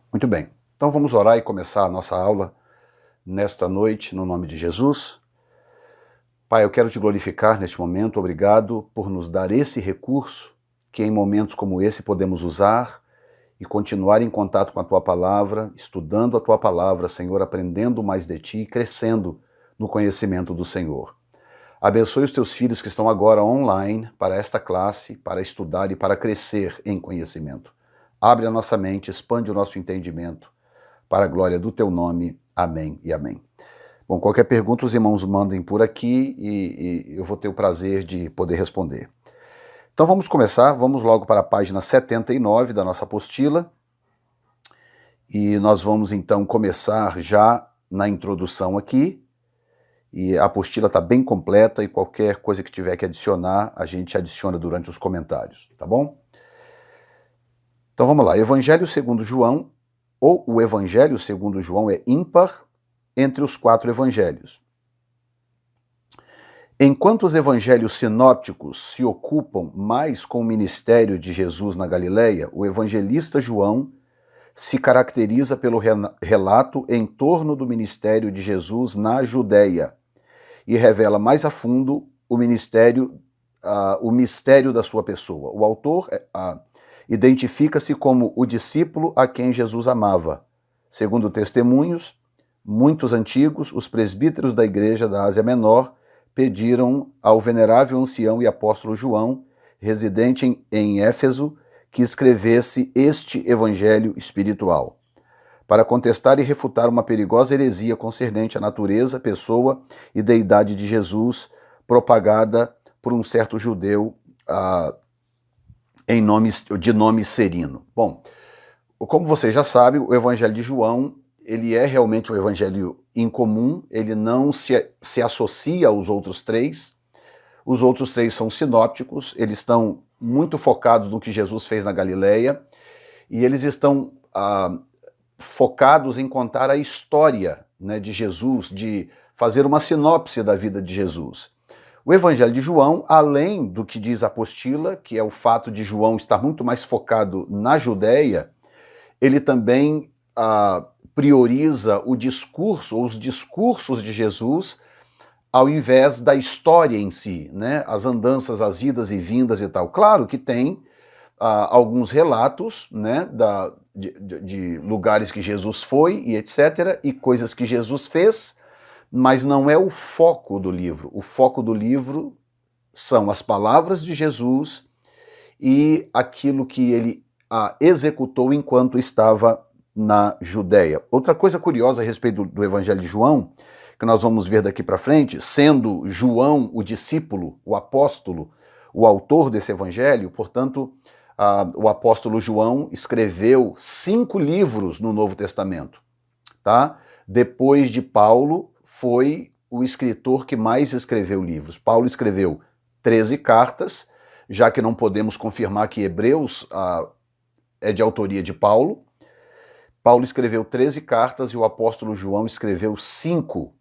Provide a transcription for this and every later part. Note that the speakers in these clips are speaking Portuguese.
Muito bem, então vamos orar e começar a nossa aula nesta noite, no nome de Jesus. Pai, eu quero te glorificar neste momento, obrigado por nos dar esse recurso que em momentos como esse podemos usar e continuar em contato com a Tua Palavra, estudando a Tua Palavra, Senhor, aprendendo mais de Ti e crescendo no conhecimento do Senhor. Abençoe os Teus filhos que estão agora online para esta classe, para estudar e para crescer em conhecimento. Abre a nossa mente, expande o nosso entendimento, para a glória do Teu nome. Amém e amém. Bom, qualquer pergunta os irmãos mandem por aqui e eu vou ter o prazer de poder responder. Então vamos começar, vamos logo para a página 79 da nossa apostila e nós vamos então começar já na introdução aqui. E a apostila está bem completa e qualquer coisa que tiver que adicionar, a gente adiciona durante os comentários, tá bom? Então vamos lá, Evangelho segundo João, ou o Evangelho segundo João é ímpar entre os 4 evangelhos. Enquanto os evangelhos sinópticos se ocupam mais com o ministério de Jesus na Galileia, o evangelista João se caracteriza pelo relato em torno do ministério de Jesus na Judéia e revela mais a fundo o mistério da sua pessoa. O autor identifica-se como o discípulo a quem Jesus amava. Segundo testemunhos muitos antigos, os presbíteros da igreja da Ásia Menor pediram ao venerável ancião e apóstolo João, residente em Éfeso, que escrevesse este evangelho espiritual, para contestar e refutar uma perigosa heresia concernente à natureza, pessoa e deidade de Jesus, propagada por um certo judeu de nome Serino. Bom, como você já sabe, o evangelho de João ele é realmente um evangelho incomum, ele não se associa aos outros 3. Os outros 3 são sinópticos, eles estão muito focados no que Jesus fez na Galileia, e eles estão focados em contar a história, né, de Jesus, de fazer uma sinopse da vida de Jesus. O Evangelho de João, além do que diz a apostila, que é o fato de João estar muito mais focado na Judéia, ele também prioriza o discurso, ou os discursos de Jesus, ao invés da história em si, né? As andanças, as idas e vindas e tal. Claro que tem alguns relatos, né, de lugares que Jesus foi e etc., e coisas que Jesus fez, mas não é o foco do livro. O foco do livro são as palavras de Jesus e aquilo que ele executou enquanto estava na Judéia. Outra coisa curiosa a respeito do Evangelho de João, que nós vamos ver daqui para frente, sendo João o discípulo, o apóstolo, o autor desse evangelho, portanto, o apóstolo João escreveu 5 livros no Novo Testamento, tá? Depois de Paulo, foi o escritor que mais escreveu livros. Paulo escreveu 13 cartas, já que não podemos confirmar que Hebreus é de autoria de Paulo. Paulo escreveu 13 cartas e o apóstolo João escreveu 5,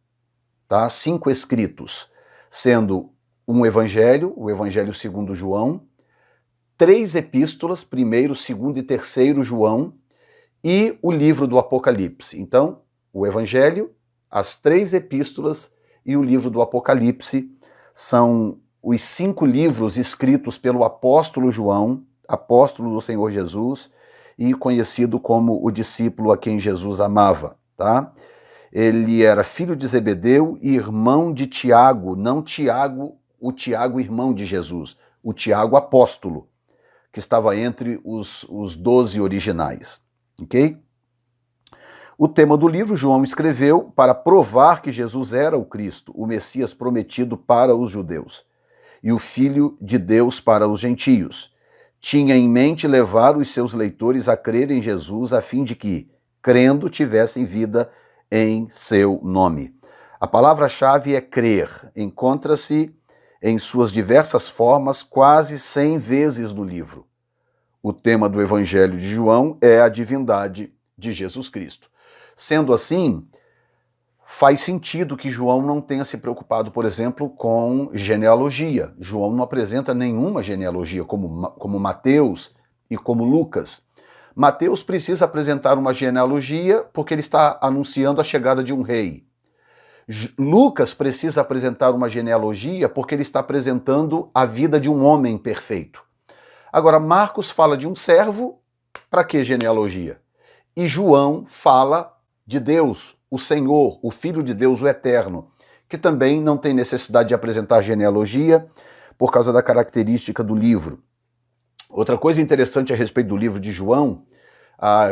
tá? 5 escritos, sendo um evangelho, o Evangelho segundo João, 3 epístolas, 1º, 2º e 3º João, e o livro do Apocalipse. Então, o Evangelho, as 3 epístolas e o livro do Apocalipse são os 5 livros escritos pelo apóstolo João, apóstolo do Senhor Jesus, e conhecido como o discípulo a quem Jesus amava, tá? Ele era filho de Zebedeu e irmão de Tiago, não Tiago, o Tiago irmão de Jesus, o Tiago apóstolo, que estava entre os 12 originais, ok? O tema do livro João escreveu para provar que Jesus era o Cristo, o Messias prometido para os judeus, e o Filho de Deus para os gentios. Tinha em mente levar os seus leitores a crer em Jesus, a fim de que, crendo, tivessem vida em seu nome. A palavra-chave é crer. Encontra-se em suas diversas formas quase 100 vezes no livro. O tema do Evangelho de João é a divindade de Jesus Cristo. Sendo assim, faz sentido que João não tenha se preocupado, por exemplo, com genealogia. João não apresenta nenhuma genealogia, como Mateus e como Lucas. Mateus precisa apresentar uma genealogia porque ele está anunciando a chegada de um rei. Lucas precisa apresentar uma genealogia porque ele está apresentando a vida de um homem perfeito. Agora, Marcos fala de um servo, para que genealogia? E João fala de Deus, o Senhor, o Filho de Deus, o Eterno, que também não tem necessidade de apresentar genealogia por causa da característica do livro. Outra coisa interessante a respeito do livro de João,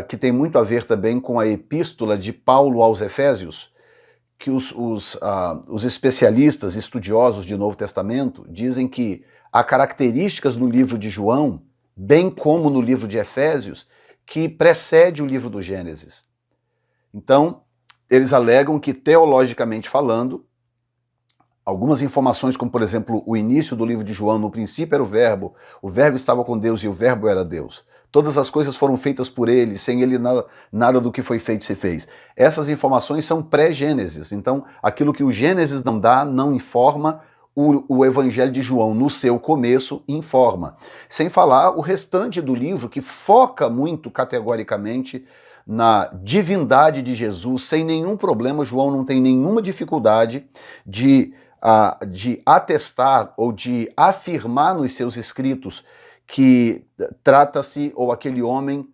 que tem muito a ver também com a epístola de Paulo aos Efésios, que os especialistas, estudiosos de Novo Testamento, dizem que há características no livro de João, bem como no livro de Efésios, que precede o livro do Gênesis. Então, eles alegam que, teologicamente falando, algumas informações, como por exemplo o início do livro de João, no princípio era o verbo estava com Deus e o verbo era Deus. Todas as coisas foram feitas por ele, sem ele nada do que foi feito se fez. Essas informações são pré-Gênesis, então aquilo que o Gênesis não dá, não informa, o Evangelho de João, no seu começo, informa. Sem falar o restante do livro, que foca muito categoricamente na divindade de Jesus, sem nenhum problema. João não tem nenhuma dificuldade de atestar ou de afirmar nos seus escritos que trata-se, ou aquele homem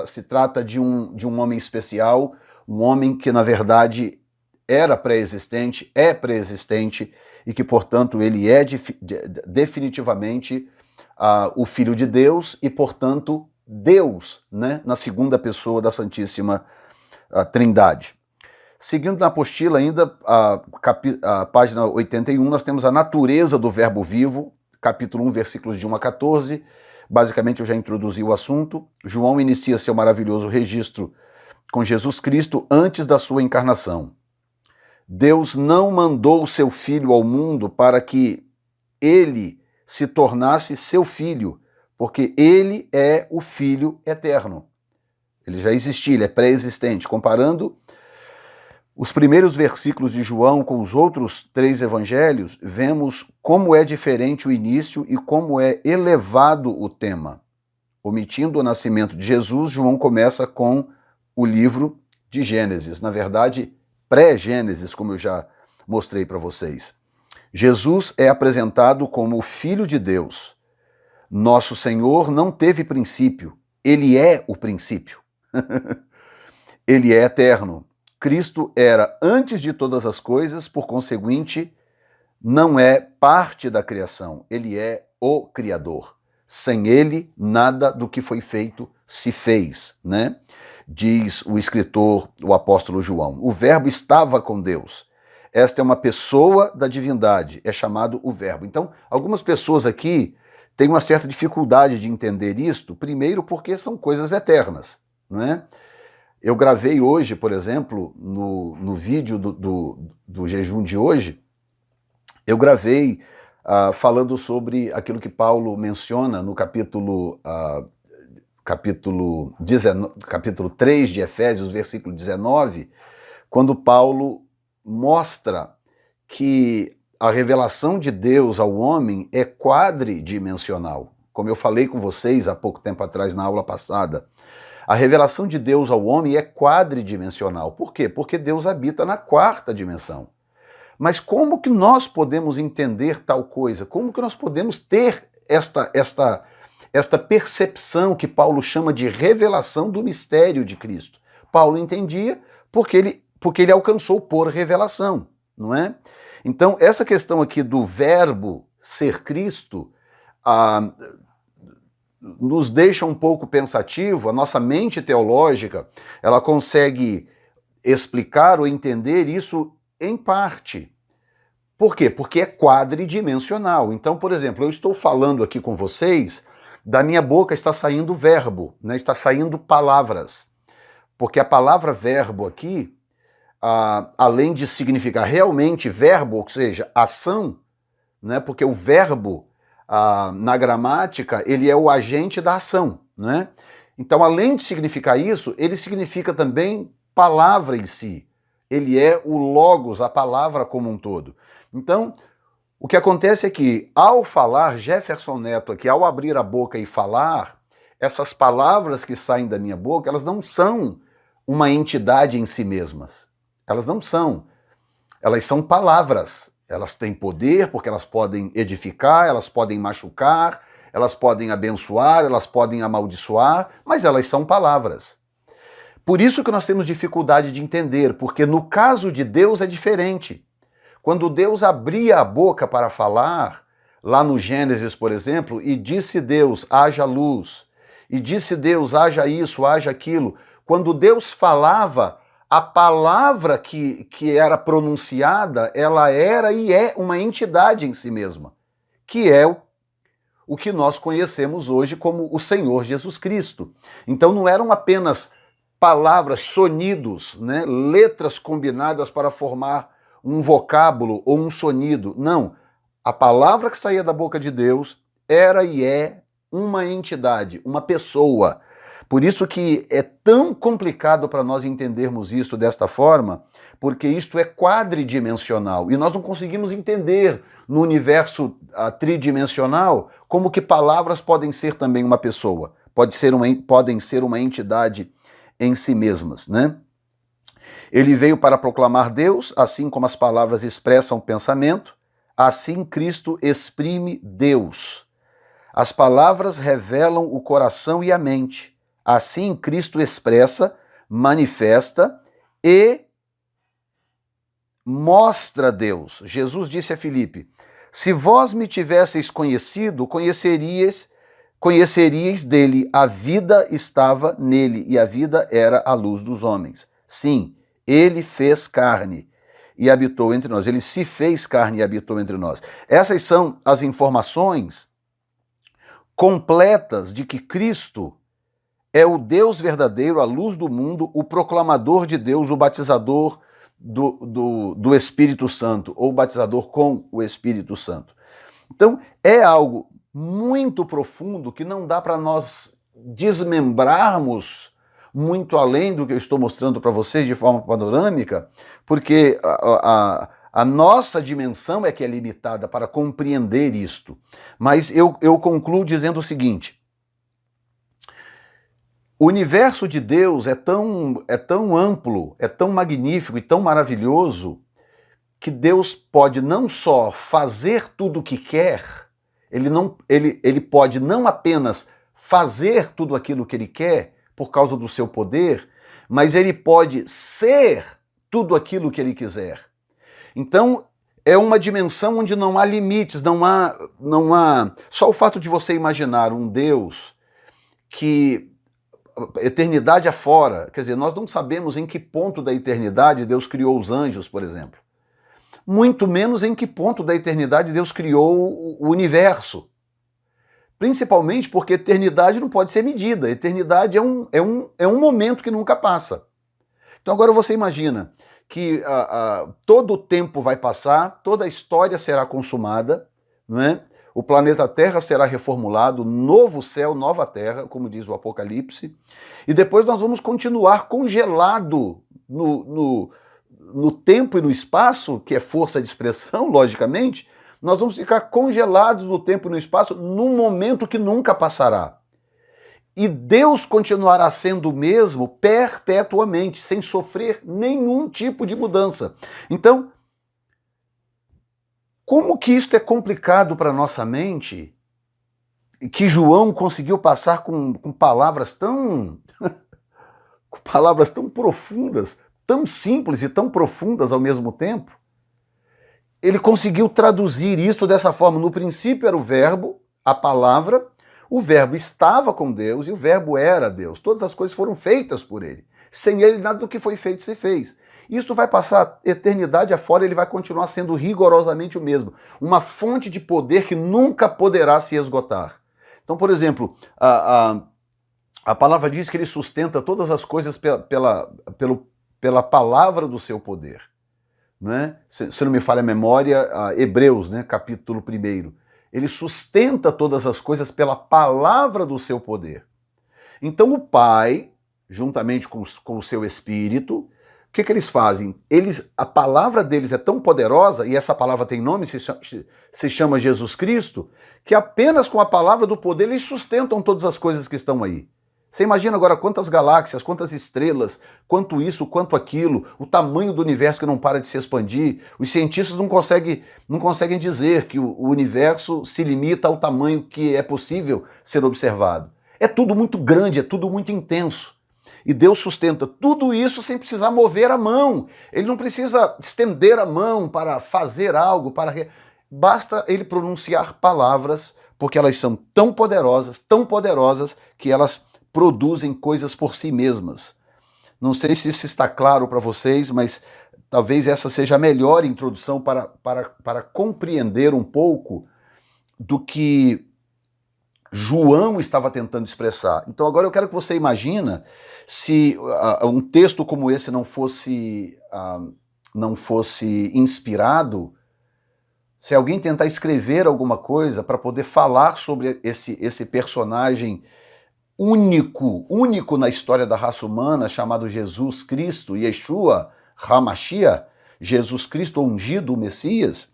se trata de um homem especial, um homem que na verdade era pré-existente, é pré-existente, e que, portanto, ele é definitivamente o Filho de Deus e, portanto, Deus, né, na segunda pessoa da Santíssima Trindade. Seguindo na apostila ainda, a página 81, nós temos a natureza do verbo vivo, capítulo 1, versículos de 1 a 14. Basicamente, eu já introduzi o assunto. João inicia seu maravilhoso registro com Jesus Cristo antes da sua encarnação. Deus não mandou o seu Filho ao mundo para que ele se tornasse seu filho, porque ele é o Filho eterno. Ele já existia, ele é pré-existente. Comparando os primeiros versículos de João com os outros 3 evangelhos, vemos como é diferente o início e como é elevado o tema. Omitindo o nascimento de Jesus, João começa com o livro de Gênesis. Na verdade, pré-Gênesis, como eu já mostrei para vocês. Jesus é apresentado como o Filho de Deus. Nosso Senhor não teve princípio, ele é o princípio. Ele é eterno. Cristo era antes de todas as coisas, por conseguinte, não é parte da criação, ele é o Criador. Sem ele, nada do que foi feito se fez, né? Diz o escritor, o apóstolo João. O verbo estava com Deus. Esta é uma pessoa da divindade, é chamado o verbo. Então, algumas pessoas aqui têm uma certa dificuldade de entender isto, primeiro porque são coisas eternas, não é? Eu gravei hoje, por exemplo, no vídeo do jejum de hoje, eu gravei falando sobre aquilo que Paulo menciona no capítulo 3 de Efésios, versículo 19, quando Paulo mostra que a revelação de Deus ao homem é quadridimensional. Como eu falei com vocês há pouco tempo atrás na aula passada, a revelação de Deus ao homem é quadridimensional. Por quê? Porque Deus habita na 4ª dimensão. Mas como que nós podemos entender tal coisa? Como que nós podemos ter esta percepção que Paulo chama de revelação do mistério de Cristo? Paulo entendia porque ele alcançou por revelação, não é? Então, essa questão aqui do verbo ser Cristo nos deixa um pouco pensativo. A nossa mente teológica, ela consegue explicar ou entender isso em parte. Por quê? Porque é quadridimensional. Então, por exemplo, eu estou falando aqui com vocês, da minha boca está saindo verbo, né? Está saindo palavras. Porque a palavra verbo aqui, além de significar realmente verbo, ou seja, ação, né? Porque o verbo, na gramática, ele é o agente da ação, né? Então, além de significar isso, ele significa também palavra em si. Ele é o logos, a palavra como um todo. Então, o que acontece é que, ao falar, Jefferson Neto aqui, ao abrir a boca e falar, essas palavras que saem da minha boca, elas não são uma entidade em si mesmas. Elas não são. Elas são palavras. Elas têm poder porque elas podem edificar, elas podem machucar, elas podem abençoar, elas podem amaldiçoar, mas elas são palavras. Por isso que nós temos dificuldade de entender, porque no caso de Deus é diferente. Quando Deus abria a boca para falar, lá no Gênesis, por exemplo, e disse Deus, haja luz, e disse Deus, haja isso, haja aquilo, quando Deus falava, a palavra que era pronunciada, ela era e é uma entidade em si mesma, que é o que nós conhecemos hoje como o Senhor Jesus Cristo. Então não eram apenas palavras, sonidos, né, letras combinadas para formar um vocábulo ou um sonido. Não. A palavra que saía da boca de Deus era e é uma entidade, uma pessoa. Por isso que é tão complicado para nós entendermos isto desta forma, porque isto é quadridimensional e nós não conseguimos entender no universo tridimensional como que palavras podem ser também uma pessoa, podem ser uma entidade em si mesmas, né? Ele veio para proclamar Deus, assim como as palavras expressam o pensamento, assim Cristo exprime Deus. As palavras revelam o coração e a mente. Assim Cristo expressa, manifesta e mostra Deus. Jesus disse a Filipe: se vós me tivesseis conhecido, conheceríeis dele. A vida estava nele e a vida era a luz dos homens. Sim, ele fez carne e habitou entre nós. Ele se fez carne e habitou entre nós. Essas são as informações completas de que Cristo é o Deus verdadeiro, a luz do mundo, o proclamador de Deus, o batizador do Espírito Santo, ou batizador com o Espírito Santo. Então, é algo muito profundo que não dá para nós desmembrarmos muito além do que eu estou mostrando para vocês de forma panorâmica, porque a nossa dimensão é que é limitada para compreender isto. Mas eu concluo dizendo o seguinte: o universo de Deus é tão amplo, é tão magnífico e tão maravilhoso, que Deus pode não só fazer tudo o que quer, ele pode não apenas fazer tudo aquilo que ele quer, por causa do seu poder, mas ele pode ser tudo aquilo que ele quiser. Então, é uma dimensão onde não há limites, não há... Só o fato de você imaginar um Deus que eternidade afora, quer dizer, nós não sabemos em que ponto da eternidade Deus criou os anjos, por exemplo. Muito menos em que ponto da eternidade Deus criou o universo. Principalmente porque eternidade não pode ser medida. Eternidade é um momento que nunca passa. Então agora você imagina que todo o tempo vai passar, toda a história será consumada, não é? O planeta Terra será reformulado, novo céu, nova terra, como diz o Apocalipse, e depois nós vamos continuar congelado no tempo e no espaço, que é força de expressão, logicamente, nós vamos ficar congelados no tempo e no espaço num momento que nunca passará. E Deus continuará sendo o mesmo perpetuamente, sem sofrer nenhum tipo de mudança. Então, como que isso é complicado para a nossa mente, que João conseguiu passar com palavras tão com palavras tão profundas, tão simples e tão profundas ao mesmo tempo? Ele conseguiu traduzir isso dessa forma. No princípio era o verbo, a palavra, o verbo estava com Deus e o verbo era Deus. Todas as coisas foram feitas por ele. Sem ele, nada do que foi feito se fez. Isso vai passar eternidade afora, ele vai continuar sendo rigorosamente o mesmo. Uma fonte de poder que nunca poderá se esgotar. Então, por exemplo, a palavra diz que ele sustenta todas as coisas pela palavra do seu poder. Né? Se não me falha a memória, Hebreus, né, capítulo 1. Ele sustenta todas as coisas pela palavra do seu poder. Então o Pai, juntamente com o seu Espírito, que eles fazem? A palavra deles é tão poderosa, e essa palavra tem nome, se chama Jesus Cristo, que apenas com a palavra do poder eles sustentam todas as coisas que estão aí. Você imagina agora quantas galáxias, quantas estrelas, quanto isso, quanto aquilo, o tamanho do universo que não para de se expandir. Os cientistas não conseguem dizer que o universo se limita ao tamanho que é possível ser observado. É tudo muito grande, é tudo muito intenso. E Deus sustenta tudo isso sem precisar mover a mão. Ele não precisa estender a mão para fazer algo, basta ele pronunciar palavras, porque elas são tão poderosas, que elas produzem coisas por si mesmas. Não sei se isso está claro para vocês, mas talvez essa seja a melhor introdução para compreender um pouco do que João estava tentando expressar. Então agora eu quero que você imagina se um texto como esse não fosse inspirado, se alguém tentar escrever alguma coisa para poder falar sobre esse personagem único na história da raça humana, chamado Jesus Cristo, Yeshua HaMashiach, Jesus Cristo ungido, o Messias,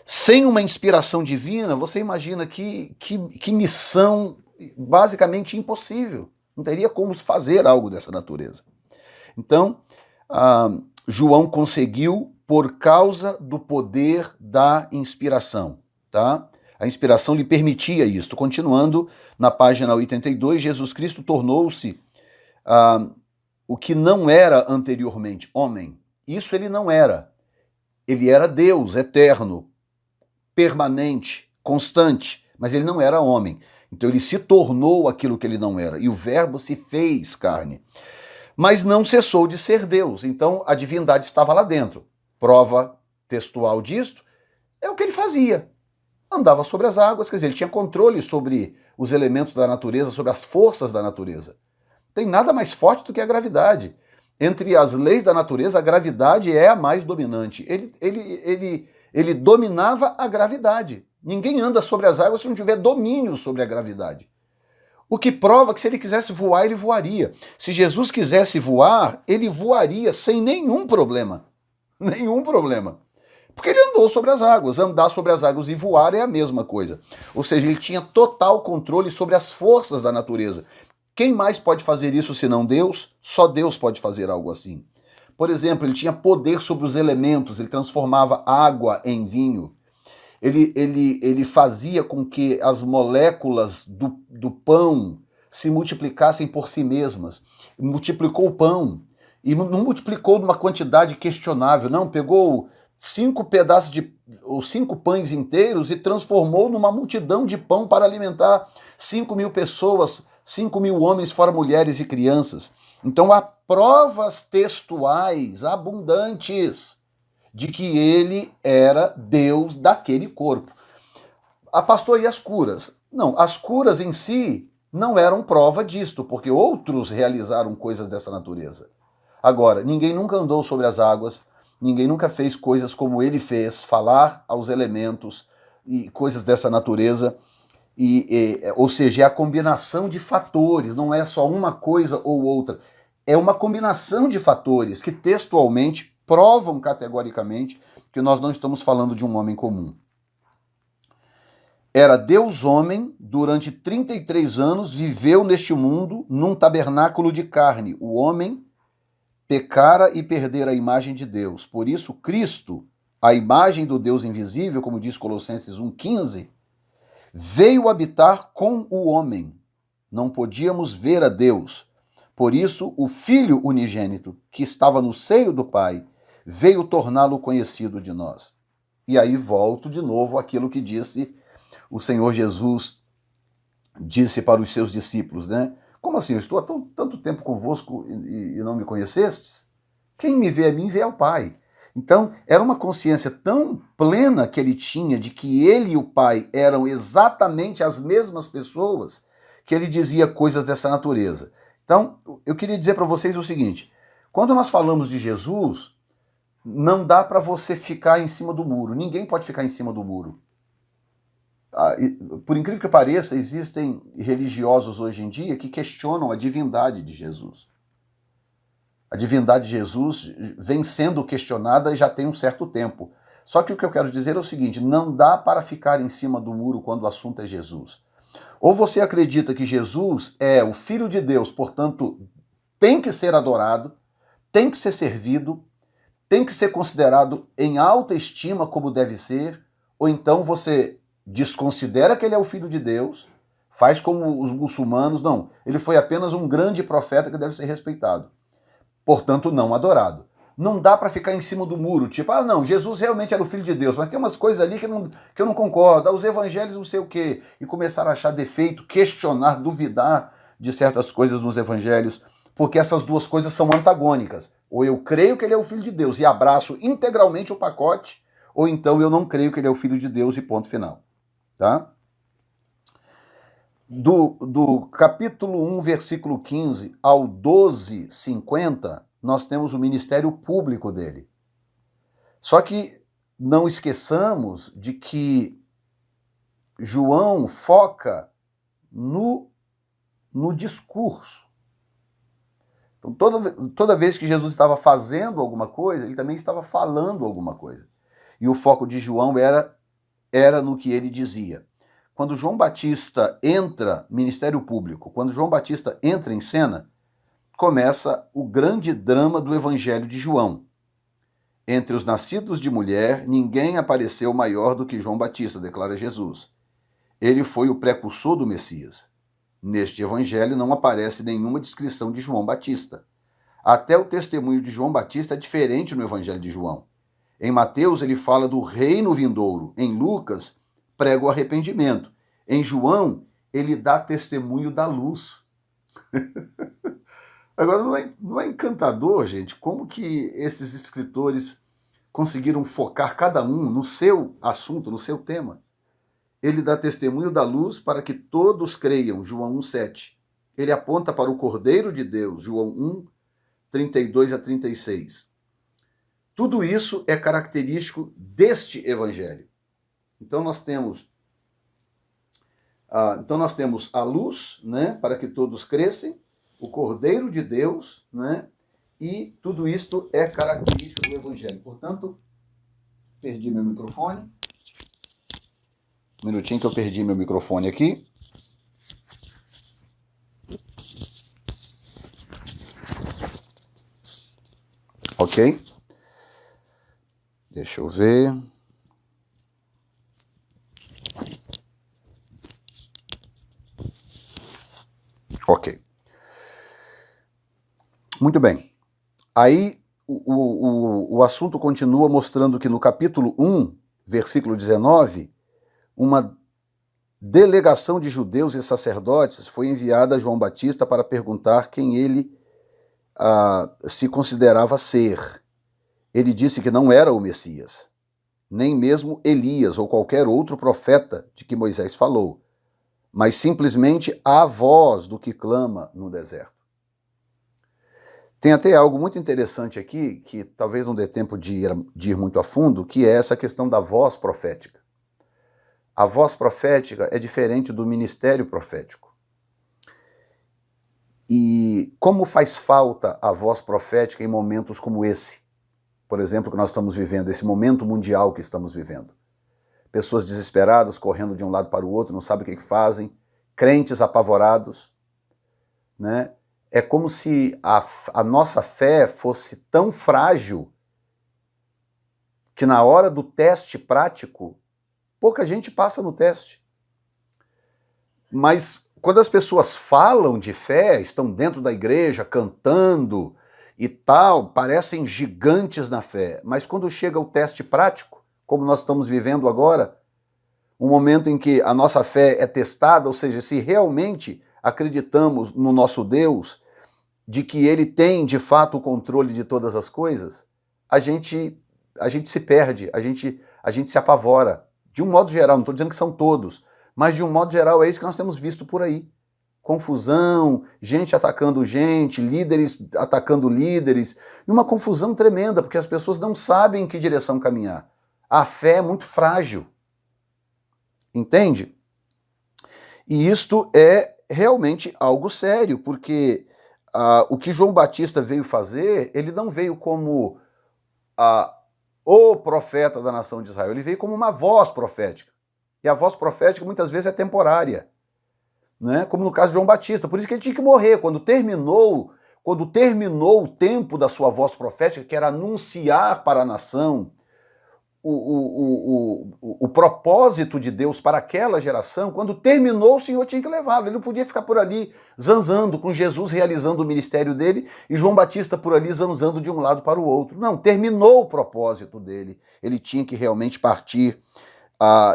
sem uma inspiração divina, você imagina que missão basicamente impossível. Não teria como fazer algo dessa natureza. Então, João conseguiu por causa do poder da inspiração, tá? A inspiração lhe permitia isto. Continuando na página 82, Jesus Cristo tornou-se o que não era anteriormente, homem. Isso ele não era. Ele era Deus, eterno, permanente, constante, mas ele não era homem. Então ele se tornou aquilo que ele não era, e o verbo se fez carne. Mas não cessou de ser Deus, então a divindade estava lá dentro. Prova textual disto é o que ele fazia. Andava sobre as águas, quer dizer, ele tinha controle sobre os elementos da natureza, sobre as forças da natureza. Tem nada mais forte do que a gravidade. Entre as leis da natureza, a gravidade é a mais dominante. Ele dominava a gravidade. Ninguém anda sobre as águas se não tiver domínio sobre a gravidade. O que prova que se ele quisesse voar, ele voaria. Se Jesus quisesse voar, ele voaria sem nenhum problema. Nenhum problema. Porque ele andou sobre as águas. Andar sobre as águas e voar é a mesma coisa. Ou seja, ele tinha total controle sobre as forças da natureza. Quem mais pode fazer isso senão Deus? Só Deus pode fazer algo assim. Por exemplo, ele tinha poder sobre os elementos, ele transformava água em vinho. Ele fazia com que as moléculas do pão se multiplicassem por si mesmas. Multiplicou o pão. E não multiplicou numa quantidade questionável, não. Pegou 5 pedaços ou 5 pães inteiros e transformou numa multidão de pão para alimentar 5.000 pessoas, 5.000 homens, fora mulheres e crianças. Então há provas textuais abundantes de que ele era Deus daquele corpo. Pastor, e as curas? Não, as curas em si não eram prova disto, porque outros realizaram coisas dessa natureza. Agora, ninguém nunca andou sobre as águas, ninguém nunca fez coisas como ele fez, falar aos elementos e coisas dessa natureza. Ou seja, é a combinação de fatores, não é só uma coisa ou outra. É uma combinação de fatores que textualmente provam categoricamente que nós não estamos falando de um homem comum. Era Deus homem, durante 33 anos, viveu neste mundo num tabernáculo de carne. O homem pecara e perdera a imagem de Deus. Por isso, Cristo, a imagem do Deus invisível, como diz Colossenses 1,15, veio habitar com o homem. Não podíamos ver a Deus. Por isso, o Filho unigênito, que estava no seio do Pai, veio torná-lo conhecido de nós. E aí volto de novo àquilo que disse o Senhor Jesus, disse para os seus discípulos, né? Como assim? Eu estou há tanto tempo convosco e não me conhecestes? Quem me vê a mim, vê ao Pai. Então, era uma consciência tão plena que ele tinha de que ele e o Pai eram exatamente as mesmas pessoas, que ele dizia coisas dessa natureza. Então, eu queria dizer para vocês o seguinte, quando nós falamos de Jesus, não dá para você ficar em cima do muro. Ninguém pode ficar em cima do muro. Por incrível que pareça, existem religiosos hoje em dia que questionam a divindade de Jesus. A divindade de Jesus vem sendo questionada e já tem um certo tempo. Só que o que eu quero dizer é o seguinte, não dá para ficar em cima do muro quando o assunto é Jesus. Ou você acredita que Jesus é o Filho de Deus, portanto, tem que ser adorado, tem que ser servido, tem que ser considerado em alta estima como deve ser, ou então você desconsidera que ele é o Filho de Deus, faz como os muçulmanos, não, ele foi apenas um grande profeta que deve ser respeitado, portanto não adorado. Não dá para ficar em cima do muro, tipo, ah não, Jesus realmente era o Filho de Deus, mas tem umas coisas ali que eu não concordo, os evangelhos não sei o quê, e começar a achar defeito, questionar, duvidar de certas coisas nos evangelhos, porque essas duas coisas são antagônicas. Ou eu creio que ele é o Filho de Deus e abraço integralmente o pacote, ou então eu não creio que ele é o Filho de Deus e ponto final. Tá? Do capítulo 1, versículo 15 ao 12, 50, nós temos o ministério público dele. Só que não esqueçamos de que João foca no discurso. Então, toda vez que Jesus estava fazendo alguma coisa, ele também estava falando alguma coisa. E o foco de João era no que ele dizia. Quando João Batista entra, ministério público, quando João Batista entra em cena, começa o grande drama do Evangelho de João. Entre os nascidos de mulher, ninguém apareceu maior do que João Batista, declara Jesus. Ele foi o precursor do Messias. Neste evangelho não aparece nenhuma descrição de João Batista. Até o testemunho de João Batista é diferente no evangelho de João. Em Mateus ele fala do reino vindouro. Em Lucas, prega o arrependimento. Em João, ele dá testemunho da luz. Agora, não é encantador, gente, como que esses escritores conseguiram focar cada um no seu assunto, no seu tema? Ele dá testemunho da luz para que todos creiam, João 1,7. Ele aponta para o Cordeiro de Deus, João 1, 32 a 36. Tudo isso é característico deste evangelho. Então nós temos a luz, né, para que todos crescem, o Cordeiro de Deus, né, e tudo isto é característico do evangelho. Portanto, perdi meu microfone. Um minutinho que eu perdi meu microfone aqui. Ok? Deixa eu ver. Ok. Muito bem. Aí o assunto continua mostrando que no capítulo 1, versículo 19, uma delegação de judeus e sacerdotes foi enviada a João Batista para perguntar quem ele se considerava ser. Ele disse que não era o Messias, nem mesmo Elias ou qualquer outro profeta de que Moisés falou, mas simplesmente a voz do que clama no deserto. Tem até algo muito interessante aqui, que talvez não dê tempo de ir muito a fundo, que é essa questão da voz profética. A voz profética é diferente do ministério profético. E como faz falta a voz profética em momentos como esse? Por exemplo, que nós estamos vivendo, esse momento mundial que estamos vivendo. Pessoas desesperadas, correndo de um lado para o outro, não sabem o que fazem, crentes apavorados, né? É como se a nossa fé fosse tão frágil que na hora do teste prático, pouca gente passa no teste. Mas quando as pessoas falam de fé, estão dentro da igreja, cantando e tal, parecem gigantes na fé. Mas quando chega o teste prático, como nós estamos vivendo agora, um momento em que a nossa fé é testada, ou seja, se realmente acreditamos no nosso Deus, de que ele tem de fato o controle de todas as coisas, a gente se perde, a gente se apavora. De um modo geral, não estou dizendo que são todos, mas de um modo geral é isso que nós temos visto por aí. Confusão, gente atacando gente, líderes atacando líderes, e uma confusão tremenda, porque as pessoas não sabem em que direção caminhar. A fé é muito frágil. Entende? E isto é realmente algo sério, porque o que João Batista veio fazer, ele não veio como o profeta da nação de Israel, ele veio como uma voz profética. E a voz profética muitas vezes é temporária, né? Como no caso de João Batista. Por isso que ele tinha que morrer. Quando terminou o tempo da sua voz profética, que era anunciar para a nação o propósito de Deus para aquela geração, quando terminou, o Senhor tinha que levá-lo. Ele não podia ficar por ali zanzando, com Jesus realizando o ministério dele e João Batista por ali zanzando de um lado para o outro. Não, terminou o propósito dele. Ele tinha que realmente partir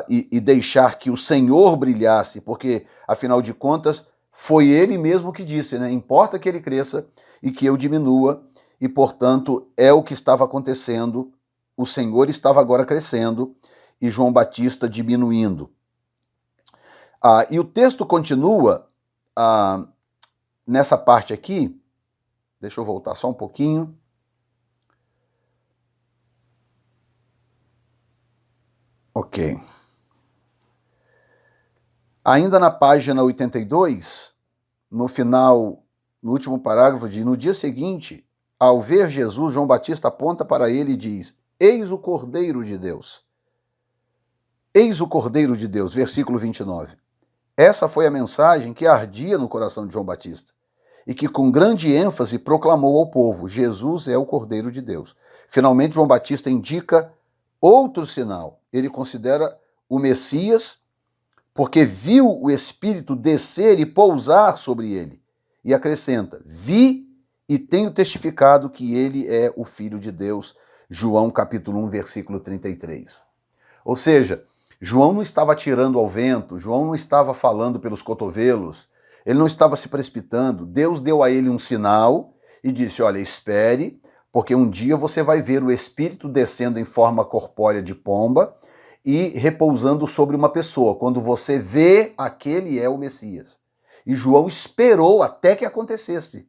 e deixar que o Senhor brilhasse, porque, afinal de contas, foi ele mesmo que disse, né? Importa que ele cresça e que eu diminua, e, portanto, é o que estava acontecendo. O Senhor estava agora crescendo e João Batista diminuindo. E o texto continua nessa parte aqui. Deixa eu voltar só um pouquinho. Ok. Ainda na página 82, no final, no último parágrafo, diz: no dia seguinte, ao ver Jesus, João Batista aponta para ele e diz: eis o Cordeiro de Deus. Eis o Cordeiro de Deus, versículo 29. Essa foi a mensagem que ardia no coração de João Batista e que com grande ênfase proclamou ao povo: Jesus é o Cordeiro de Deus. Finalmente, João Batista indica outro sinal. Ele considera o Messias porque viu o Espírito descer e pousar sobre ele. E acrescenta: vi e tenho testificado que ele é o Filho de Deus. João capítulo 1, versículo 33. Ou seja, João não estava atirando ao vento, João não estava falando pelos cotovelos, ele não estava se precipitando. Deus deu a ele um sinal e disse: olha, espere, porque um dia você vai ver o Espírito descendo em forma corpórea de pomba e repousando sobre uma pessoa. Quando você vê, aquele é o Messias. E João esperou até que acontecesse.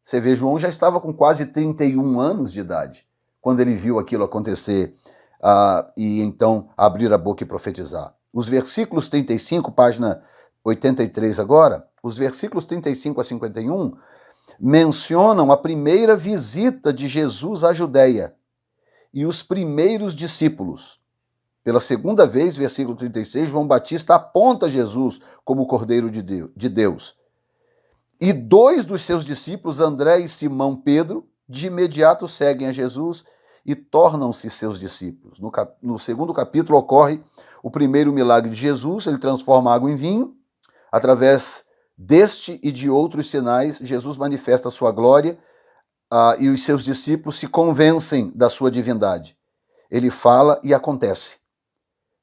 Você vê, João já estava com quase 31 anos de idade, quando ele viu aquilo acontecer, e então abrir a boca e profetizar. Os versículos 35, página 83 agora, os versículos 35 a 51, mencionam a primeira visita de Jesus à Judéia e os primeiros discípulos. Pela segunda vez, versículo 36, João Batista aponta Jesus como o Cordeiro de Deus. E dois dos seus discípulos, André e Simão Pedro, de imediato seguem a Jesus e tornam-se seus discípulos. No segundo capítulo ocorre o primeiro milagre de Jesus, ele transforma água em vinho. Através deste e de outros sinais, Jesus manifesta a sua glória e os seus discípulos se convencem da sua divindade. Ele fala e acontece.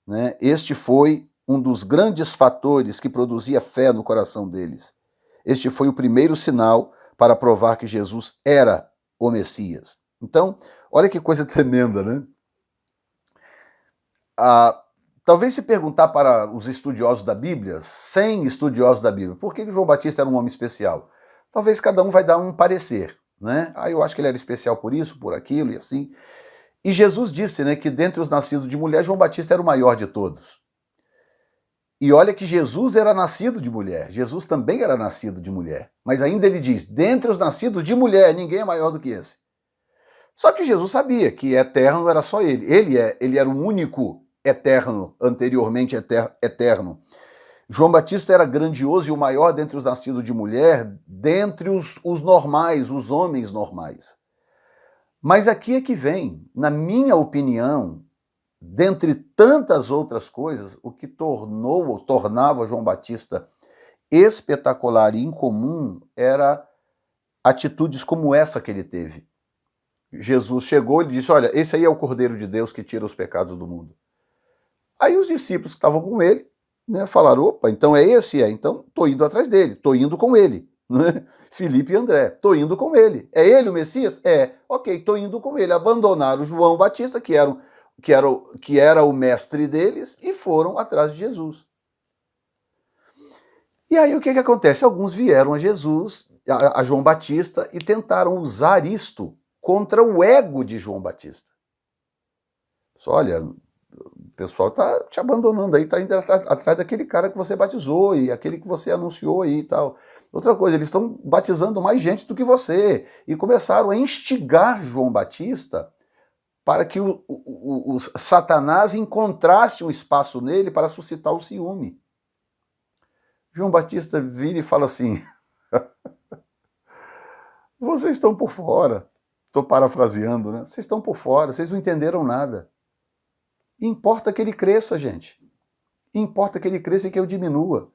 Né? Este foi um dos grandes fatores que produzia fé no coração deles. Este foi o primeiro sinal para provar que Jesus era o Messias. Então, olha que coisa tremenda, né? Talvez se perguntar para os estudiosos da Bíblia, 100 estudiosos da Bíblia, por que João Batista era um homem especial? Talvez cada um vai dar um parecer, né? Eu acho que ele era especial por isso, por aquilo e assim. E Jesus disse, né, que dentre os nascidos de mulher, João Batista era o maior de todos. E olha que Jesus era nascido de mulher, Jesus também era nascido de mulher. Mas ainda ele diz, dentre os nascidos de mulher, ninguém é maior do que esse. Só que Jesus sabia que eterno era só ele. Ele era o único eterno, anteriormente eterno. João Batista era grandioso e o maior dentre os nascidos de mulher, dentre os normais, os homens normais. Mas aqui é que vem, na minha opinião, dentre tantas outras coisas, o que tornava João Batista espetacular e incomum era atitudes como essa que ele teve. Jesus chegou e disse, olha, esse aí é o Cordeiro de Deus que tira os pecados do mundo. Aí os discípulos que estavam com ele, né, falaram, opa, então é esse? Então estou indo atrás dele, estou indo com ele. Né? Filipe e André, estou indo com ele. É ele o Messias? É, ok, estou indo com ele. Abandonaram João Batista, que era o mestre deles, e foram atrás de Jesus. E aí o que acontece? Alguns vieram a Jesus, a João Batista, e tentaram usar isto contra o ego de João Batista. Só, olha, o pessoal está te abandonando aí, está indo atrás daquele cara que você batizou e aquele que você anunciou aí e tal. Outra coisa, eles estão batizando mais gente do que você. E começaram a instigar João Batista para que o Satanás encontrasse um espaço nele para suscitar o ciúme. João Batista vira e fala assim: vocês estão por fora. Estou parafraseando, né? Vocês estão por fora, vocês não entenderam nada. Importa que ele cresça, gente. Importa que ele cresça e que eu diminua.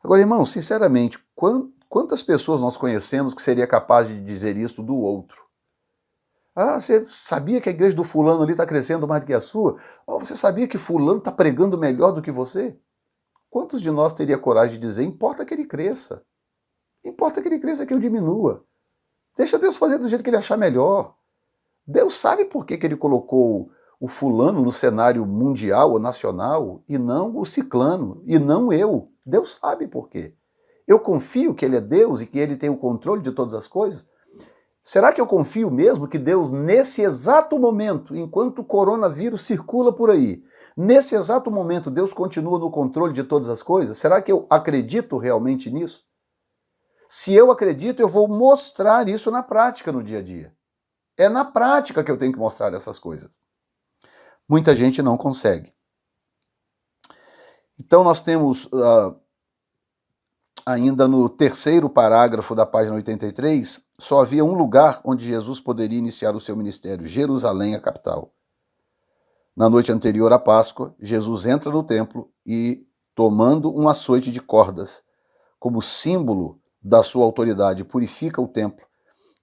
Agora, irmão, sinceramente, quantas pessoas nós conhecemos que seria capaz de dizer isso do outro? Ah, você sabia que a igreja do fulano ali está crescendo mais do que a sua? Ou você sabia que fulano está pregando melhor do que você? Quantos de nós teria coragem de dizer, importa que ele cresça? Importa que ele cresça, que eu diminua. Deixa Deus fazer do jeito que ele achar melhor. Deus sabe por que ele colocou o fulano no cenário mundial ou nacional e não o ciclano, e não eu. Deus sabe por quê. Eu confio que ele é Deus e que ele tem o controle de todas as coisas? Será que eu confio mesmo que Deus, nesse exato momento, enquanto o coronavírus circula por aí, nesse exato momento Deus continua no controle de todas as coisas? Será que eu acredito realmente nisso? Se eu acredito, eu vou mostrar isso na prática no dia a dia. É na prática que eu tenho que mostrar essas coisas. Muita gente não consegue. Então nós temos ainda no terceiro parágrafo da página 83, só havia um lugar onde Jesus poderia iniciar o seu ministério, Jerusalém, a capital. Na noite anterior à Páscoa, Jesus entra no templo e, tomando um açoite de cordas, como símbolo da sua autoridade, purifica o templo,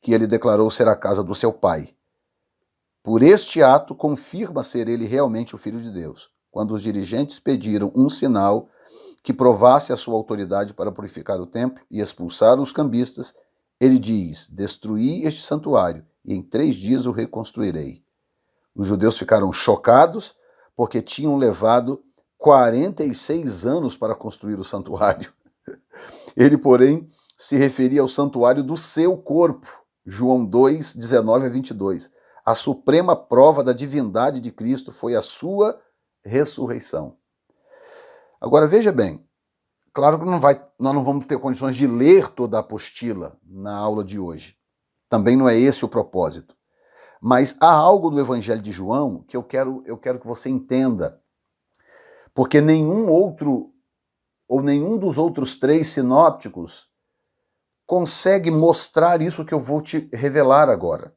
que ele declarou ser a casa do seu pai. Por este ato, confirma ser ele realmente o Filho de Deus. Quando os dirigentes pediram um sinal que provasse a sua autoridade para purificar o templo e expulsar os cambistas, ele diz, destruí este santuário e em 3 dias o reconstruirei. Os judeus ficaram chocados porque tinham levado 46 anos para construir o santuário. Ele, porém, se referia ao santuário do seu corpo, João 2, 19 a 22. A suprema prova da divindade de Cristo foi a sua ressurreição. Agora, veja bem, claro que nós não vamos ter condições de ler toda a apostila na aula de hoje. Também não é esse o propósito. Mas há algo no Evangelho de João que eu quero que você entenda. Porque nenhum dos outros 3 sinópticos consegue mostrar isso que eu vou te revelar agora.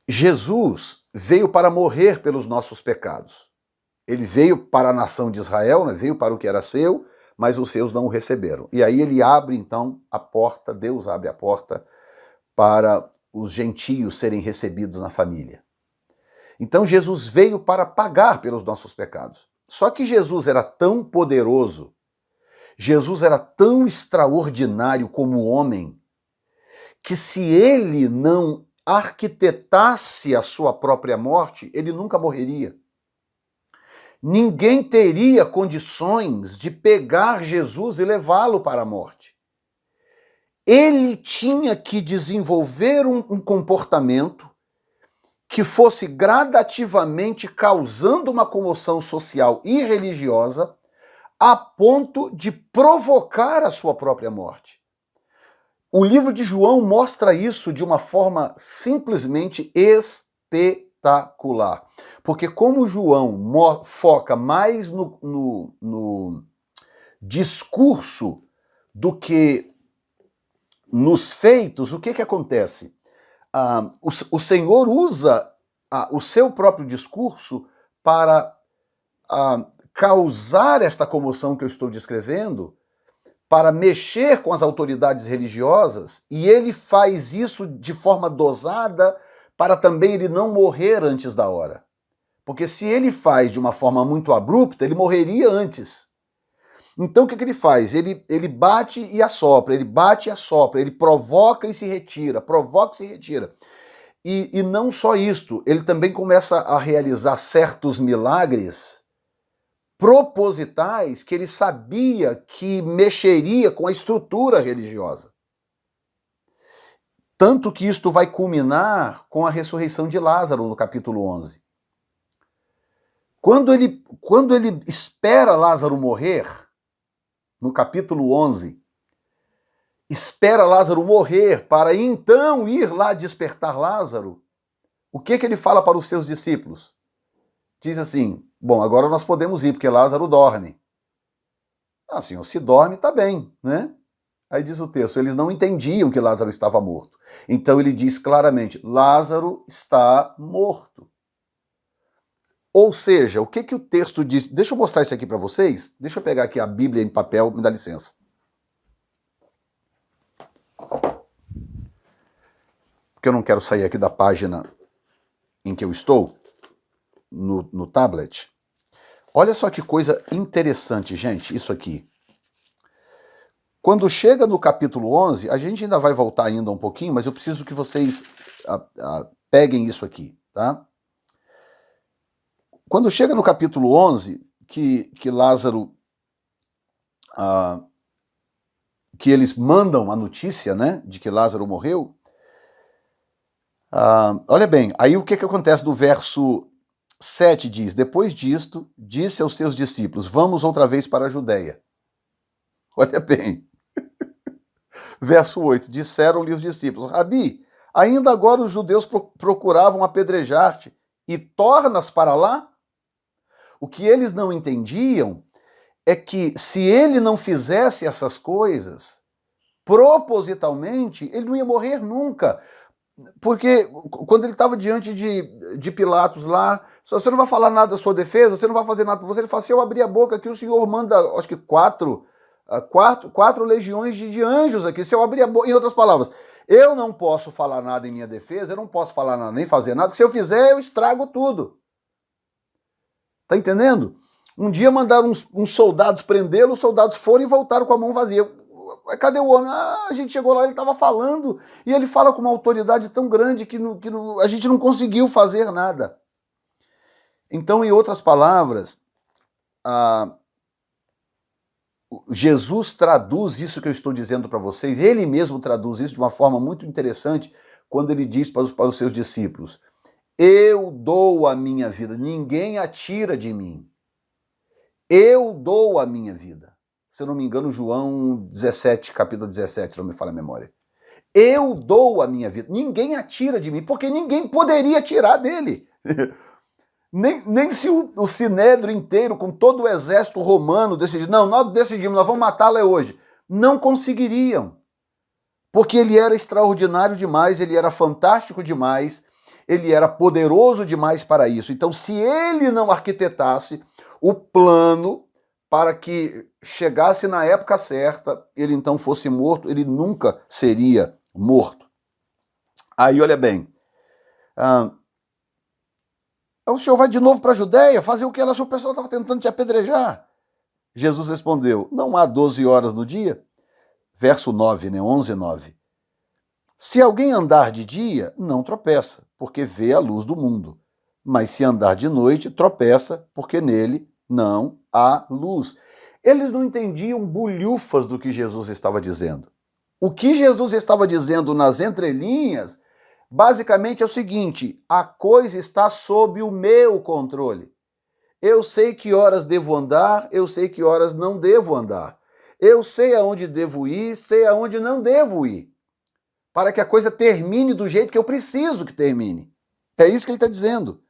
Jesus veio para morrer pelos nossos pecados. Ele veio para a nação de Israel, né? Veio para o que era seu, mas os seus não o receberam. E aí ele abre então a porta, Deus abre a porta para os gentios serem recebidos na família. Então Jesus veio para pagar pelos nossos pecados. Só que Jesus era tão poderoso, Jesus era tão extraordinário como homem, que se ele não arquitetasse a sua própria morte, ele nunca morreria. Ninguém teria condições de pegar Jesus e levá-lo para a morte. Ele tinha que desenvolver um comportamento que fosse gradativamente causando uma comoção social e religiosa a ponto de provocar a sua própria morte. O livro de João mostra isso de uma forma simplesmente espetacular. Porque como João foca mais no discurso do que nos feitos, o que acontece? O Senhor usa o seu próprio discurso para causar esta comoção que eu estou descrevendo, para mexer com as autoridades religiosas, e ele faz isso de forma dosada para também ele não morrer antes da hora. Porque se ele faz de uma forma muito abrupta, ele morreria antes. Então o que ele faz? Ele bate e assopra, ele bate e assopra, ele provoca e se retira, provoca e se retira. E não só isto, ele também começa a realizar certos milagres propositais que ele sabia que mexeria com a estrutura religiosa. Tanto que isto vai culminar com a ressurreição de Lázaro no capítulo 11. Quando ele espera Lázaro morrer, no capítulo 11, espera Lázaro morrer para então ir lá despertar Lázaro, o que ele fala para os seus discípulos? Diz assim, bom, agora nós podemos ir, porque Lázaro dorme. Ah, senhor, se dorme, tá bem, né? Aí diz o texto, eles não entendiam que Lázaro estava morto. Então ele diz claramente, Lázaro está morto. Ou seja, o que o texto diz? Deixa eu mostrar isso aqui para vocês. Deixa eu pegar aqui a Bíblia em papel, me dá licença. Porque eu não quero sair aqui da página em que eu estou, no tablet. Olha só que coisa interessante, gente, isso aqui. Quando chega no capítulo 11, a gente ainda vai voltar ainda um pouquinho, mas eu preciso que vocês peguem isso aqui, tá? Quando chega no capítulo 11, que Lázaro, que eles mandam a notícia, né, de que Lázaro morreu, olha bem, aí o que acontece no verso 7 diz, depois disto, disse aos seus discípulos, vamos outra vez para a Judéia. Olha bem. Verso 8, disseram-lhe os discípulos, Rabi, ainda agora os judeus procuravam apedrejar-te, e tornas para lá? O que eles não entendiam é que se ele não fizesse essas coisas, propositalmente, ele não ia morrer nunca. Porque quando ele estava diante de Pilatos lá, você não vai falar nada da sua defesa, você não vai fazer nada por você, ele fala, se eu abrir a boca aqui, o Senhor manda, acho que quatro legiões de anjos aqui, se eu abrir a boca, em outras palavras, eu não posso falar nada em minha defesa, eu não posso falar nada, nem fazer nada, porque se eu fizer, eu estrago tudo. Tá entendendo? Um dia mandaram uns soldados prendê-lo, os soldados foram e voltaram com a mão vazia. Cadê o homem? Ah, a gente chegou lá, ele estava falando, e ele fala com uma autoridade tão grande que a gente não conseguiu fazer nada. Então, em outras palavras, Jesus traduz isso que eu estou dizendo para vocês, ele mesmo traduz isso de uma forma muito interessante, quando ele diz para os seus discípulos, eu dou a minha vida, ninguém a tira de mim. Eu dou a minha vida. Se eu não me engano, João 17, capítulo 17, se não me falha a memória. Eu dou a minha vida. Ninguém a tira de mim, porque ninguém poderia tirar dele. nem se o Sinédrio inteiro, com todo o exército romano, decidir, não, nós decidimos, nós vamos matá-lo hoje. Não conseguiriam. Porque ele era extraordinário demais, ele era fantástico demais, ele era poderoso demais para isso. Então, se ele não arquitetasse o plano para que chegasse na época certa, ele então fosse morto, ele nunca seria morto. Aí, olha bem, o senhor vai de novo para a Judéia, fazer o que ela, se o pessoal estava tentando te apedrejar. Jesus respondeu, não há 12 horas no dia? Verso 9, né? 11, 9. Se alguém andar de dia, não tropeça, porque vê a luz do mundo. Mas se andar de noite, tropeça, porque nele não há luz. Eles não entendiam bulhufas do que Jesus estava dizendo. O que Jesus estava dizendo nas entrelinhas, basicamente é o seguinte, a coisa está sob o meu controle. Eu sei que horas devo andar, eu sei que horas não devo andar. Eu sei aonde devo ir, sei aonde não devo ir. Para que a coisa termine do jeito que eu preciso que termine. É isso que ele está dizendo.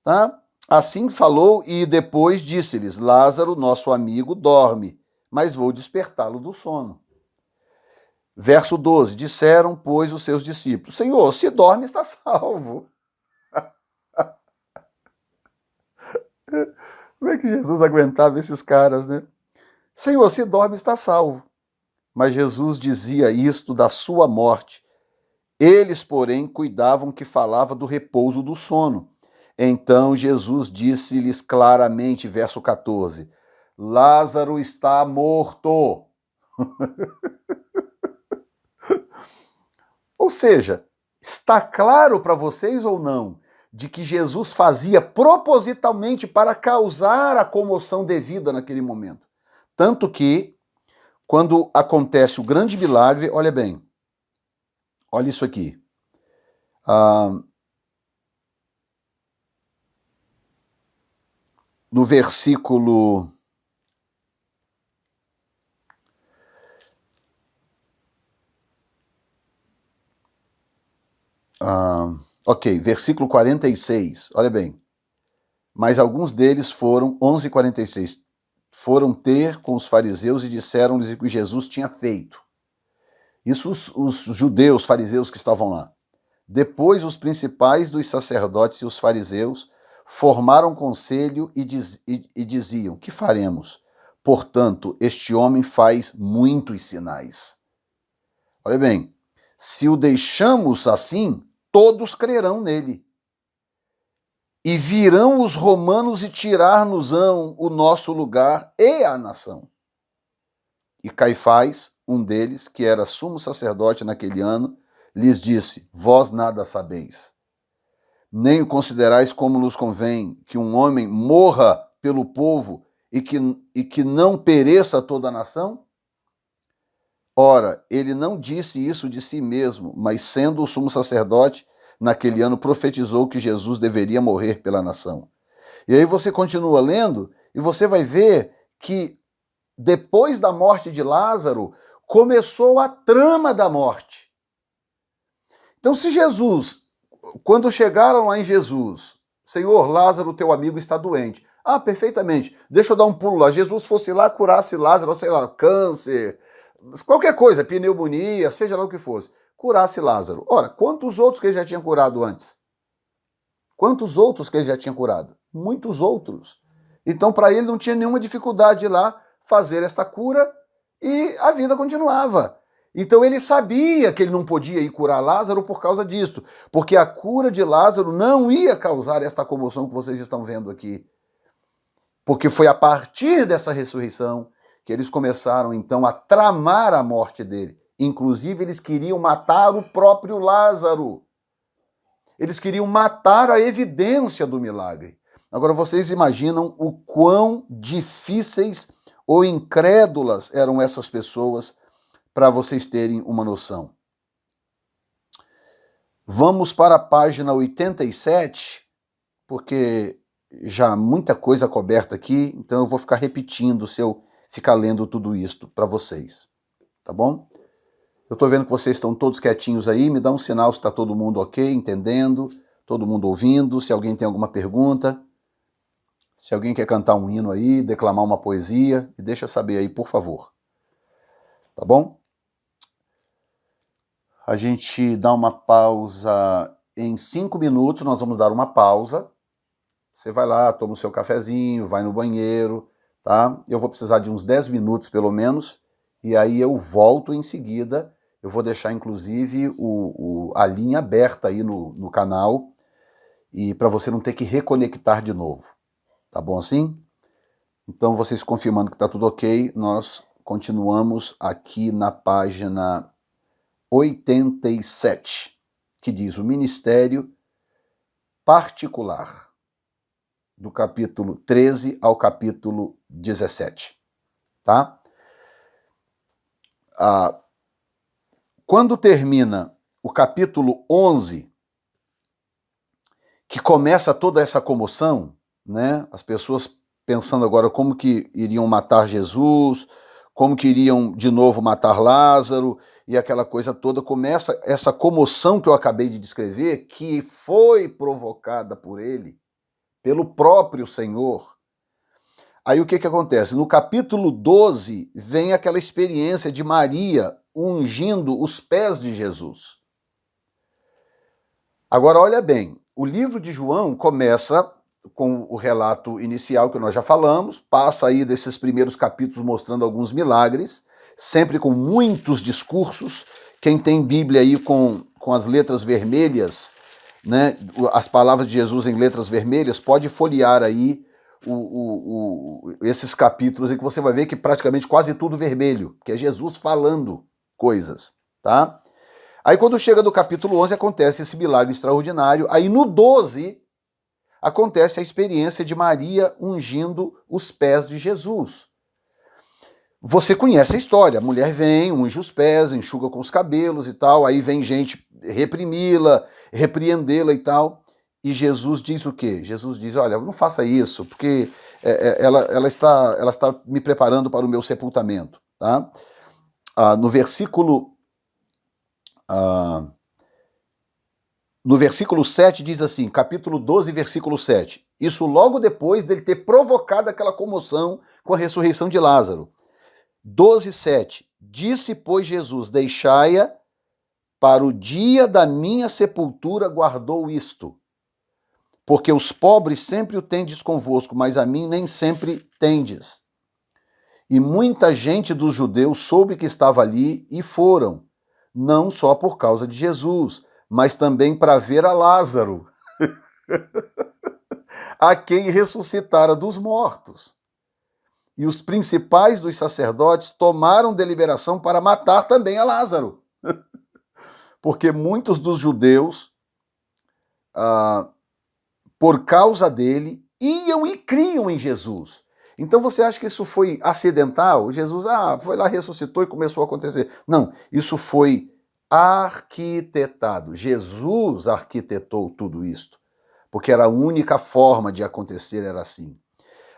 Tá? Assim falou e depois disse-lhes, Lázaro, nosso amigo, dorme, mas vou despertá-lo do sono. Verso 12, disseram, pois, os seus discípulos, Senhor, se dorme, está salvo. Como é que Jesus aguentava esses caras, né? Senhor, se dorme, está salvo. Mas Jesus dizia isto da sua morte. Eles, porém, cuidavam que falava do repouso do sono. Então Jesus disse-lhes claramente, verso 14, Lázaro está morto. Ou seja, está claro para vocês ou não de que Jesus fazia propositalmente para causar a comoção devida naquele momento. Tanto que, quando acontece o grande milagre, olha bem, olha isso aqui. No versículo Ok, versículo 46, olha bem. Mas alguns deles foram, 11:46, foram ter com os fariseus e disseram-lhes o que Jesus tinha feito. Isso os judeus, fariseus que estavam lá. Depois os principais dos sacerdotes e os fariseus formaram conselho e diziam: que faremos? Portanto, este homem faz muitos sinais. Olha bem, se o deixamos assim, todos crerão nele. E virão os romanos e tirar-nos-ão o nosso lugar e a nação. E Caifás, um deles, que era sumo sacerdote naquele ano, lhes disse: vós nada sabeis, nem o considerais como nos convém que um homem morra pelo povo e que não pereça toda a nação? Ora, ele não disse isso de si mesmo, mas sendo o sumo sacerdote, naquele ano profetizou que Jesus deveria morrer pela nação. E aí você continua lendo e você vai ver que depois da morte de Lázaro, começou a trama da morte. Então, se Jesus, quando chegaram lá em Jesus, Senhor, Lázaro, teu amigo, está doente. Ah, perfeitamente. Deixa eu dar um pulo lá. Jesus fosse lá, curasse Lázaro, sei lá, câncer, qualquer coisa, pneumonia, seja lá o que fosse. Curasse Lázaro. Ora, quantos outros que ele já tinha curado antes? Quantos outros que ele já tinha curado? Muitos outros. Então, para ele não tinha nenhuma dificuldade de ir lá fazer esta cura e a vida continuava. Então ele sabia que ele não podia ir curar Lázaro por causa disto, porque a cura de Lázaro não ia causar esta comoção que vocês estão vendo aqui. Porque foi a partir dessa ressurreição que eles começaram então a tramar a morte dele. Inclusive eles queriam matar o próprio Lázaro. Eles queriam matar a evidência do milagre. Agora vocês imaginam o quão difíceis ou incrédulas eram essas pessoas, para vocês terem uma noção. Vamos para a página 87, porque já muita coisa coberta aqui, então eu vou ficar repetindo se eu ficar lendo tudo isto para vocês, tá bom? Eu estou vendo que vocês estão todos quietinhos aí, me dá um sinal se está todo mundo ok, entendendo, todo mundo ouvindo, se alguém tem alguma pergunta, se alguém quer cantar um hino aí, declamar uma poesia, me deixa saber aí, por favor. Tá bom? A gente dá uma pausa em 5 minutos, nós vamos dar uma pausa. Você vai lá, toma o seu cafezinho, vai no banheiro, tá? Eu vou precisar de uns 10 minutos pelo menos, e aí eu volto em seguida. Eu vou deixar inclusive a linha aberta aí no canal, e para você não ter que reconectar de novo. Tá bom assim? Então vocês confirmando que está tudo ok, nós continuamos aqui na página 87, que diz o ministério particular, do capítulo 13 ao capítulo 17, tá? Quando termina o capítulo 11, que começa toda essa comoção, né? As pessoas pensando agora como que iriam matar Jesus, como que iriam de novo matar Lázaro, e aquela coisa toda, começa essa comoção que eu acabei de descrever, que foi provocada por ele, pelo próprio Senhor. Aí o que acontece? No capítulo 12, vem aquela experiência de Maria ungindo os pés de Jesus. Agora, olha bem, o livro de João começa com o relato inicial que nós já falamos, passa aí desses primeiros capítulos mostrando alguns milagres, sempre com muitos discursos. Quem tem Bíblia aí com as letras vermelhas, né, as palavras de Jesus em letras vermelhas, pode folhear aí esses capítulos aí que você vai ver que praticamente quase tudo vermelho, que é Jesus falando coisas, tá? Aí quando chega no capítulo 11 acontece esse milagre extraordinário, aí no 12 acontece a experiência de Maria ungindo os pés de Jesus. Você conhece a história, a mulher vem, unge os pés, enxuga com os cabelos e tal, aí vem gente reprimi-la, repreendê-la e tal, e Jesus diz o quê? Jesus diz, olha, não faça isso, porque ela está me preparando para o meu sepultamento, tá? No versículo No versículo 7 diz assim, capítulo 12, versículo 7. Isso logo depois dele ter provocado aquela comoção com a ressurreição de Lázaro. 12, 7. Disse, pois, Jesus, deixai-a, para o dia da minha sepultura guardou isto. Porque os pobres sempre o tendes convosco, mas a mim nem sempre tendes. E muita gente dos judeus soube que estava ali e foram, não só por causa de Jesus, mas também para ver a Lázaro, a quem ressuscitara dos mortos. E os principais dos sacerdotes tomaram deliberação para matar também a Lázaro. Porque muitos dos judeus, por causa dele, iam e criam em Jesus. Então você acha que isso foi acidental? Jesus foi lá, ressuscitou e começou a acontecer. Não, isso foi arquitetado. Jesus arquitetou tudo isto, porque era a única forma de acontecer, era assim.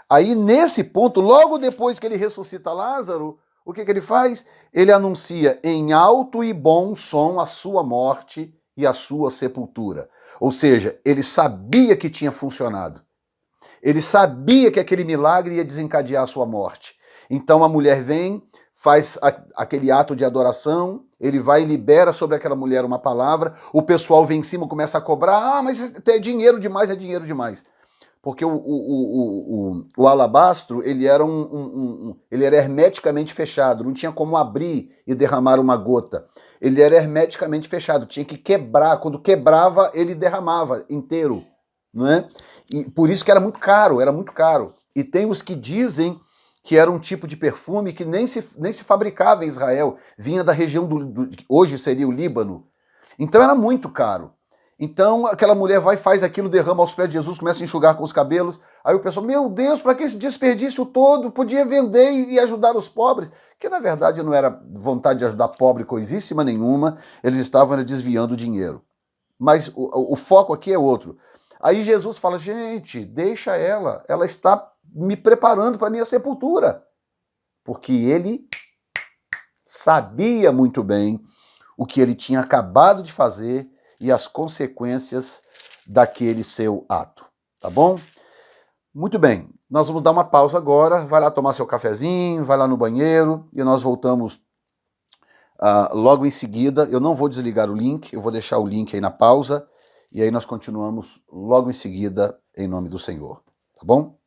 Aí, nesse ponto, logo depois que ele ressuscita Lázaro, o que ele faz? Ele anuncia em alto e bom som a sua morte e a sua sepultura. Ou seja, ele sabia que tinha funcionado. Ele sabia que aquele milagre ia desencadear a sua morte. Então a mulher vem, faz aquele ato de adoração, ele vai e libera sobre aquela mulher uma palavra, o pessoal vem em cima, começa a cobrar, mas é dinheiro demais, é dinheiro demais. Porque o alabastro, ele era, ele era hermeticamente fechado, não tinha como abrir e derramar uma gota. Ele era hermeticamente fechado, tinha que quebrar, quando quebrava, ele derramava inteiro, não é? E por isso que era muito caro, era muito caro. E tem os que dizem que era um tipo de perfume que nem se fabricava em Israel, vinha da região hoje seria o Líbano. Então era muito caro. Então aquela mulher vai, faz aquilo, derrama aos pés de Jesus, começa a enxugar com os cabelos. Aí o pessoal, meu Deus, para que esse desperdício todo? Podia vender e ajudar os pobres. Que na verdade não era vontade de ajudar pobre coisíssima nenhuma, eles estavam desviando dinheiro. Mas o foco aqui é outro. Aí Jesus fala, gente, deixa ela está me preparando para a minha sepultura. Porque ele sabia muito bem o que ele tinha acabado de fazer e as consequências daquele seu ato, tá bom? Muito bem, nós vamos dar uma pausa agora, vai lá tomar seu cafezinho, vai lá no banheiro e nós voltamos logo em seguida. Eu não vou desligar o link, eu vou deixar o link aí na pausa e aí nós continuamos logo em seguida em nome do Senhor, tá bom?